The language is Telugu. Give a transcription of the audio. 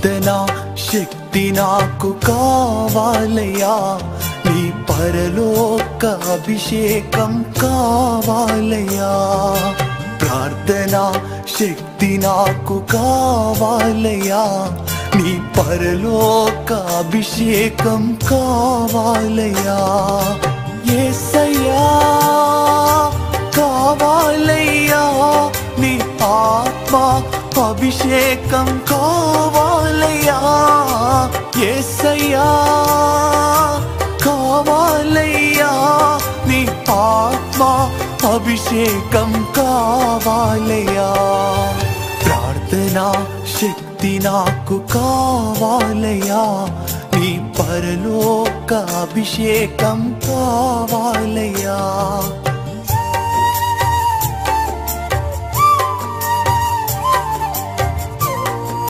ప్రార్థనా శక్తి నాకు కావాలయ్యా, నీ పరలోక అభిషేకం కావాలయ్యా. ప్రార్థనా శక్తి నాకు కావాలయ్యా, నీ పరలోక అభిషేకం కావాలయ్యా. యేసయ్యా కావాలయ్యా, నీ ఆత్మ అభిషేకం కావాలయ్యా. యేసయ్యా కావాలయ్యా, నీ ఆత్మ అభిషేకం కావాలయ్యా. ప్రార్థనా శక్తి నాకు కావాలయ్యా, నీ పరలోక అభిషేకం కావాలయ్యా.